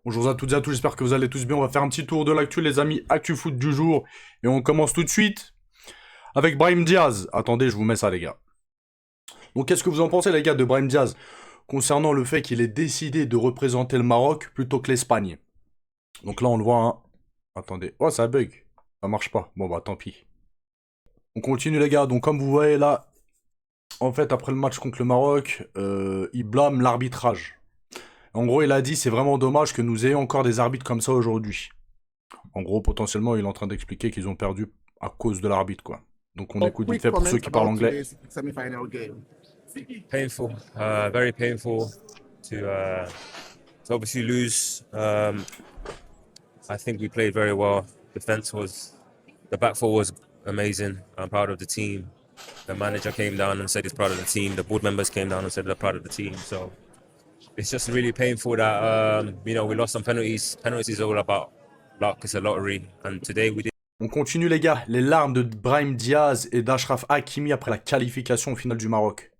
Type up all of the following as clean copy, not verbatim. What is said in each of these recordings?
Bonjour à toutes et à tous, j'espère que vous allez tous bien. On va faire un petit tour de l'actu, les amis, actu foot du jour. Et on commence tout de suite avec Brahim Diaz. Attendez, je vous mets ça, les gars. Donc, qu'est-ce que vous en pensez, les gars, de Brahim Diaz concernant le fait qu'il ait décidé de représenter le Maroc plutôt que l'Espagne? Donc là, on le voit, hein. Attendez. Oh, ça bug. Ça marche pas. Bon, bah, tant pis. On continue, les gars. Donc, comme vous voyez là, en fait, après le match contre le Maroc, il blâme l'arbitrage. En gros, il a dit c'est vraiment dommage que nous ayons encore des arbitres comme ça aujourd'hui. En gros, potentiellement, il est en train d'expliquer qu'ils ont perdu à cause de l'arbitre, quoi. Donc on So écoute vite quick fait pour ceux comments qui parlent about anglais. today's semi-final game. Painful, very painful to obviously lose. I think we played very well. The back four was amazing. I'm proud of the team. The manager came down and said he's proud of the team. The board members came down and said they're proud of the team. So it's just really painful that we lost on penalties. Penalties is all about luck. It's a lottery, and today we did. On continue les gars, les larmes de Brahim Diaz et d'Achraf Hakimi après la qualification au final du Maroc.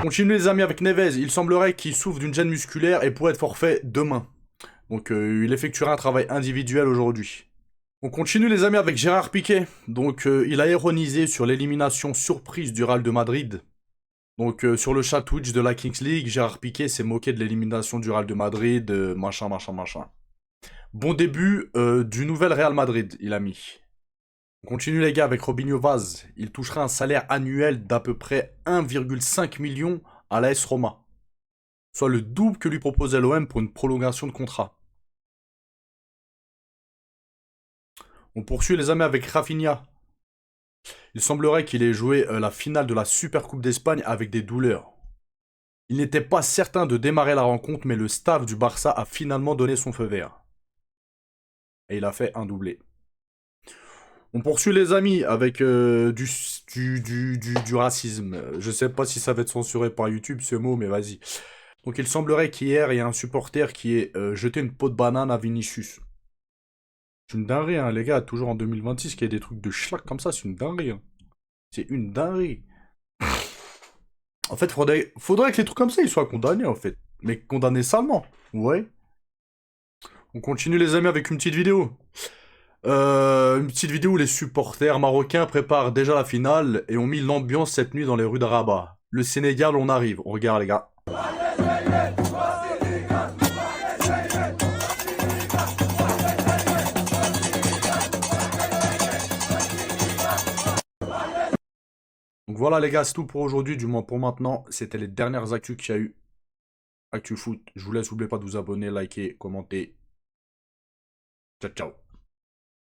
Continue les amis avec Neves, il semblerait qu'il souffre d'une gêne musculaire et pourrait être forfait demain. Donc il effectuera un travail individuel aujourd'hui. On continue les amis avec Gérard Piqué. Donc il a ironisé sur l'élimination surprise du Real de Madrid. Donc sur le chat Twitch de la Kings League, Gérard Piqué s'est moqué de l'élimination du Real de Madrid, machin. Bon début du nouvel Real Madrid, il a mis. On continue les gars avec Robinho Vaz. Il touchera un salaire annuel d'à peu près 1,5 million à l'AS Roma. Soit le double que lui proposait l'OM pour une prolongation de contrat. On poursuit les amis avec Rafinha. Il semblerait qu'il ait joué la finale de la Super Coupe d'Espagne avec des douleurs. Il n'était pas certain de démarrer la rencontre, mais le staff du Barça a finalement donné son feu vert. Et il a fait un doublé. On poursuit les amis avec du racisme. Je sais pas si ça va être censuré par YouTube ce mot, mais vas-y. Donc il semblerait qu'hier, il y a un supporter qui ait jeté une peau de banane à Vinicius. C'est une dinguerie, hein, les gars, toujours en 2026, qu'il y ait des trucs de schlag comme ça, c'est une dinguerie. Hein. C'est une dinguerie. En fait, faudrait que les trucs comme ça, ils soient condamnés, en fait. Mais condamnés salement, ouais. On continue, les amis, avec une petite vidéo. Une petite vidéo où les supporters marocains préparent déjà la finale et ont mis l'ambiance cette nuit dans les rues de Rabat. Le Sénégal, on arrive. On regarde, les gars. Donc voilà les gars, c'est tout pour aujourd'hui, du moins pour maintenant. C'était les dernières actus qu'il y a eu. Actu foot. Je vous laisse, n'oubliez pas de vous abonner, liker, commenter. Ciao, ciao.